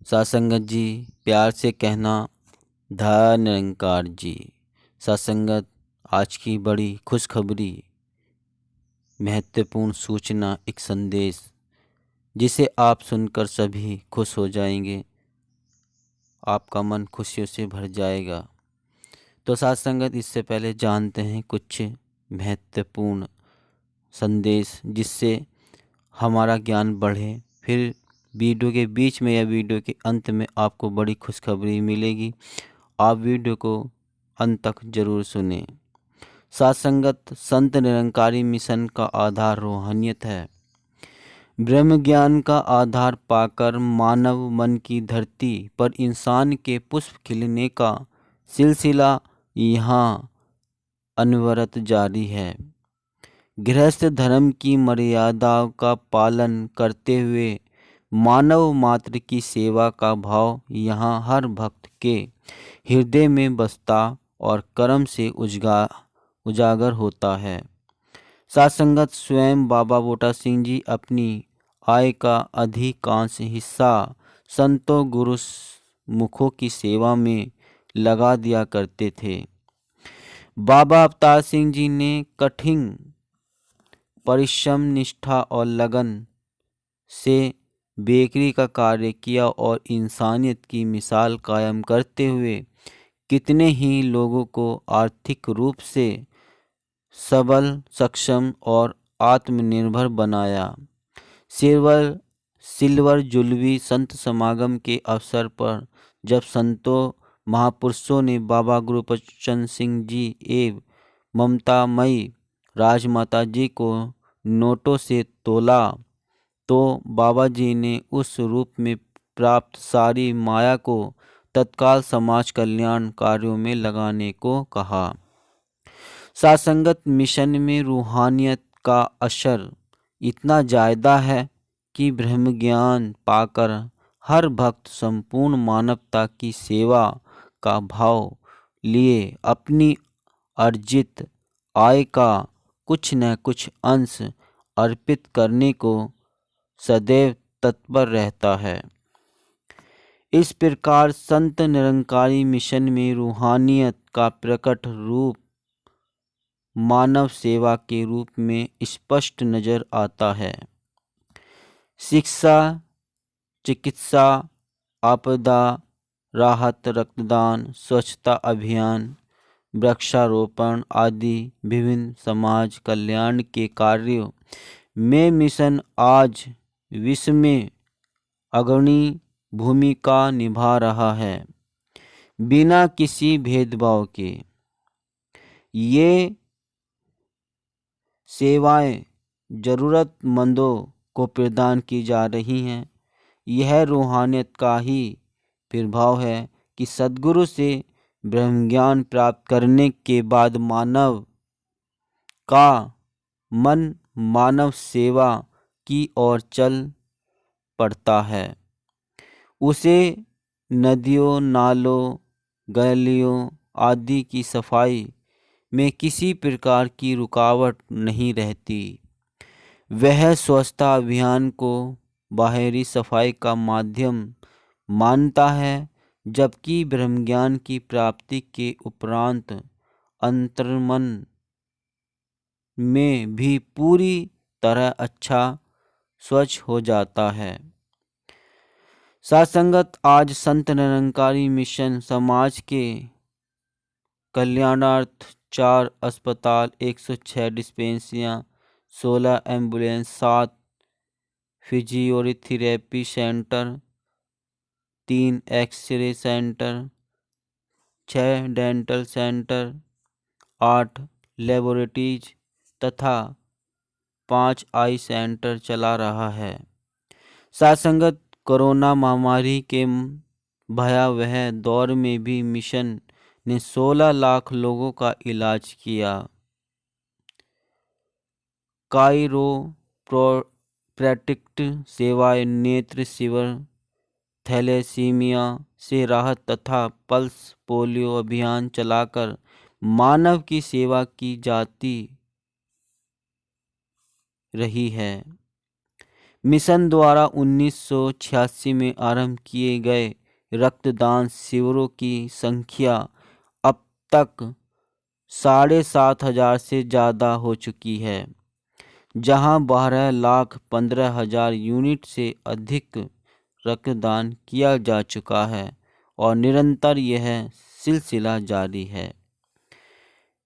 सासंगत जी, प्यार से कहना धन निरंकार जी। सासंगत, आज की बड़ी खुशखबरी, महत्वपूर्ण सूचना, एक संदेश जिसे आप सुनकर सभी खुश हो जाएंगे। आपका मन खुशियों से भर जाएगा। तो सासंगत, इससे पहले जानते हैं कुछ महत्वपूर्ण संदेश जिससे हमारा ज्ञान बढ़े। फिर वीडियो के बीच में या वीडियो के अंत में आपको बड़ी खुशखबरी मिलेगी। आप वीडियो को अंत तक जरूर सुनें। सात्संगत, संत निरंकारी मिशन का आधार रूहानियत है। ब्रह्म ज्ञान का आधार पाकर मानव मन की धरती पर इंसान के पुष्प खिलने का सिलसिला यहाँ अनवरत जारी है। गृहस्थ धर्म की मर्यादाओं का पालन करते हुए मानव मात्र की सेवा का भाव यहाँ हर भक्त के हृदय में बसता और कर्म से उजागर होता है। सात्संगत, स्वयं बाबा बूटा सिंह जी अपनी आय का अधिकांश हिस्सा संतों गुरु मुखों की सेवा में लगा दिया करते थे। बाबा अवतार सिंह जी ने कठिन परिश्रम, निष्ठा और लगन से बेकरी का कार्य किया और इंसानियत की मिसाल कायम करते हुए कितने ही लोगों को आर्थिक रूप से सबल, सक्षम और आत्मनिर्भर बनाया। सिल्वर जुलवी संत समागम के अवसर पर जब संतों महापुरुषों ने बाबा गुरुबचन सिंह जी एवं ममतामयी राजमाता जी को नोटों से तोला तो बाबा जी ने उस रूप में प्राप्त सारी माया को तत्काल समाज कल्याण कार्यों में लगाने को कहा। सात्संगत, मिशन में रूहानियत का असर इतना ज़्यादा है कि ब्रह्म ज्ञान पाकर हर भक्त संपूर्ण मानवता की सेवा का भाव लिए अपनी अर्जित आय का कुछ न कुछ अंश अर्पित करने को सदैव तत्पर रहता है। इस प्रकार संत निरंकारी मिशन में रूहानियत का प्रकट रूप मानव सेवा के रूप में स्पष्ट नजर आता है। शिक्षा, चिकित्सा, आपदा राहत, रक्तदान, स्वच्छता अभियान, वृक्षारोपण आदि विभिन्न समाज कल्याण के कार्यों में मिशन आज विश्व में अग्रणी भूमिका निभा रहा है। बिना किसी भेदभाव के ये सेवाएं जरूरतमंदों को प्रदान की जा रही हैं। यह रूहानियत का ही प्रभाव है कि सद्गुरु से ब्रह्मज्ञान प्राप्त करने के बाद मानव का मन मानव सेवा की ओर चल पड़ता है। उसे नदियों, नालों, गलियों आदि की सफाई में किसी प्रकार की रुकावट नहीं रहती। वह स्वच्छता अभियान को बाहरी सफाई का माध्यम मानता है, जबकि ब्रह्मज्ञान की प्राप्ति के उपरांत अंतर्मन में भी पूरी तरह अच्छा स्वच्छ हो जाता है। सात्संगत, आज संत निरंकारी मिशन समाज के कल्याणार्थ 4 अस्पताल, 106 डिस्पेंसरियाँ, 16 ambulance, 7 physiotherapy centre, 3 x-ray centre, 6 dental centre, 8 laboratories तथा 5 आई सेंटर चला रहा है। सात्संगत, कोरोना महामारी के भयावह दौर में भी मिशन ने 16 लाख लोगों का इलाज किया। कायरोप्रैक्टिक सेवाएं, नेत्र शिविर, थैलेसीमिया से राहत तथा पल्स पोलियो अभियान चलाकर मानव की सेवा की जाती रही है। मिशन द्वारा 1986 में आरंभ किए गए रक्तदान शिविरों की संख्या अब तक 7,500 से ज़्यादा हो चुकी है, जहां 12,15,000 यूनिट से अधिक रक्तदान किया जा चुका है और निरंतर यह सिलसिला जारी है।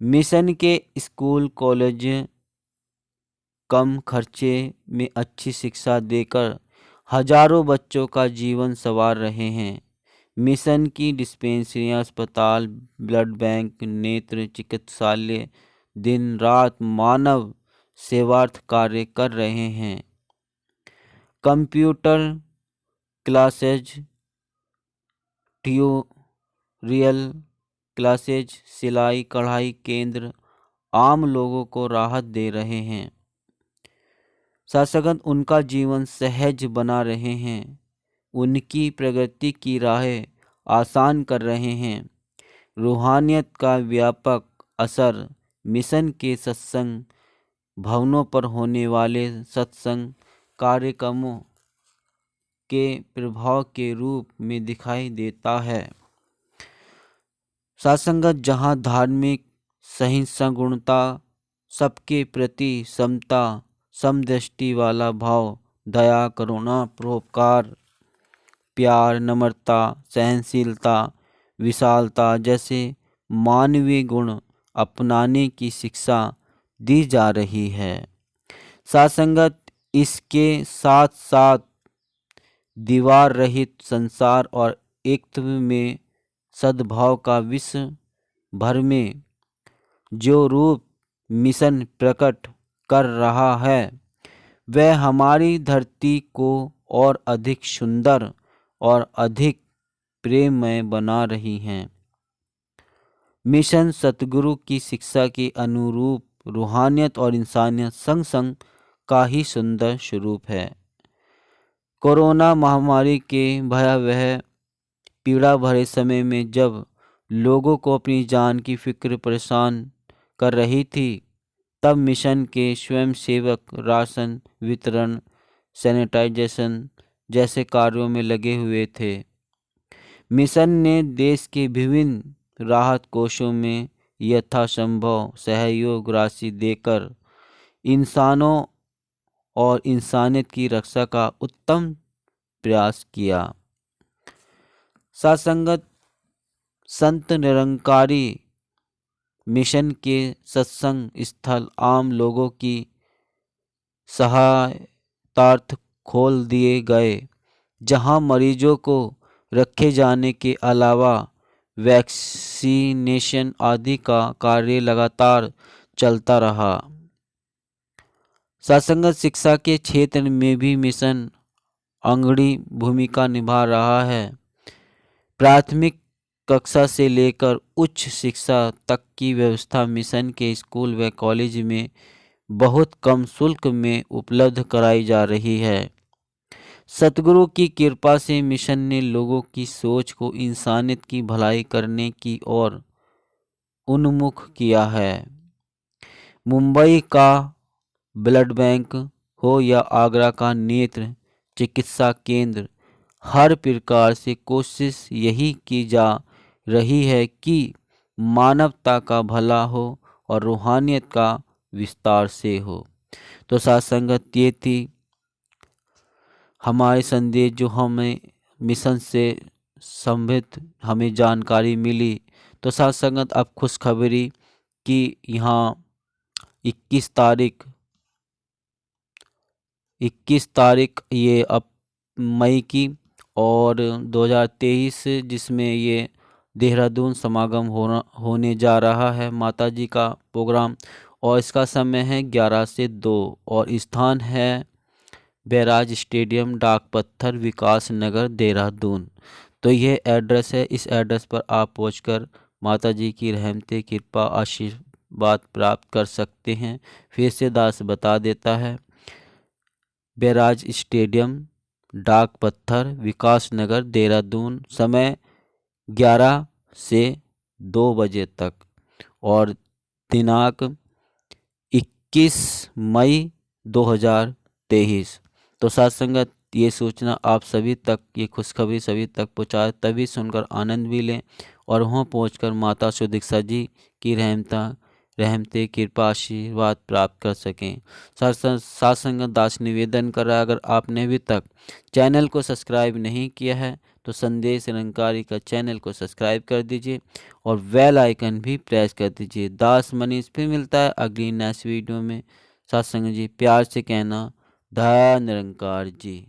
मिशन के स्कूल कॉलेज कम खर्चे में अच्छी शिक्षा देकर हजारों बच्चों का जीवन संवार रहे हैं। मिशन की डिस्पेंसरियां, अस्पताल, ब्लड बैंक, नेत्र चिकित्सालय दिन रात मानव सेवार्थ कार्य कर रहे हैं। कंप्यूटर क्लासेज, ट्यूटोरियल क्लासेज, सिलाई कढ़ाई केंद्र आम लोगों को राहत दे रहे हैं। शासकगण उनका जीवन सहज बना रहे हैं, उनकी प्रगति की राहें आसान कर रहे हैं। रूहानियत का व्यापक असर मिशन के सत्संग भवनों पर होने वाले सत्संग कार्यक्रमों के प्रभाव के रूप में दिखाई देता है। सत्संगत जहाँ धार्मिक सहिष्णुता, सबके प्रति समता, समदृष्टि वाला भाव, दया, करुणा, परोपकार, प्यार, नम्रता, सहनशीलता, विशालता जैसे मानवीय गुण अपनाने की शिक्षा दी जा रही है। सत्संगत इसके साथ साथ दीवार रहित संसार और एकत्व में सद्भाव का विश्व भर में जो रूप मिशन प्रकट कर रहा है, वह हमारी धरती को और अधिक सुंदर और अधिक प्रेममय बना रही हैं। मिशन सतगुरु की शिक्षा के अनुरूप रूहानियत और इंसानियत संग संग का ही सुंदर स्वरूप है। कोरोना महामारी के भयावह पीड़ा भरे समय में जब लोगों को अपनी जान की फिक्र परेशान कर रही थी, तब मिशन के स्वयंसेवक राशन वितरण, सैनिटाइजेशन जैसे कार्यों में लगे हुए थे। मिशन ने देश के विभिन्न राहत कोषों में यथासंभव सहयोग राशि देकर इंसानों और इंसानियत की रक्षा का उत्तम प्रयास किया। सत्संगत संत निरंकारी मिशन के सत्संग स्थल आम लोगों की सहायतार्थ खोल दिए गए, जहां मरीजों को रखे जाने के अलावा वैक्सीनेशन आदि का कार्य लगातार चलता रहा। सत्संगत शिक्षा के क्षेत्र में भी मिशन अग्रणी भूमिका निभा रहा है। प्राथमिक कक्षा से लेकर उच्च शिक्षा तक की व्यवस्था मिशन के स्कूल व कॉलेज में बहुत कम शुल्क में उपलब्ध कराई जा रही है। सतगुरु की कृपा से मिशन ने लोगों की सोच को इंसानियत की भलाई करने की ओर उन्मुख किया है। मुंबई का ब्लड बैंक हो या आगरा का नेत्र चिकित्सा केंद्र, हर प्रकार से कोशिश यही की जा रही है कि मानवता का भला हो और रूहानियत का विस्तार से हो। तो सत्संगत ये थी हमारे संदेश जो हमें मिशन से संबंधित हमें जानकारी मिली। तो सत्संगत अब खुशखबरी कि यहाँ 21 तारीख ये अब मई की और 2023 जिसमें ये देहरादून समागम होने जा रहा है माता जी का प्रोग्राम, और इसका समय है 11 से 2 और स्थान है बैराज स्टेडियम, डाक पत्थर, विकास नगर, देहरादून। तो ये एड्रेस है, इस एड्रेस पर आप पहुंचकर माता जी की रहमत कृपा आशीर्वाद प्राप्त कर सकते हैं। फिर से दास बता देता है, बैराज स्टेडियम, डाक पत्थर, विकास नगर, देहरादून। समय 11 से 2 बजे तक और दिनांक 21 मई 2023। तो साथ संगत ये सूचना आप सभी तक, ये खुशखबरी सभी तक पहुँचाए, तभी सुनकर आनंद भी लें और वहाँ पहुंचकर माता सुदीक्षा जी की रहमते कृपा आशीर्वाद प्राप्त कर सकें। साथ संगत दास निवेदन कर रहा है, अगर आपने अभी तक चैनल को सब्सक्राइब नहीं किया है तो संदेश निरंकारी का चैनल को सब्सक्राइब कर दीजिए और बेल आइकन भी प्रेस कर दीजिए। दास मनीष फिर मिलता है अगली नेक्स्ट वीडियो में। साथ संगत जी प्यार से कहना धन्य निरंकार जी।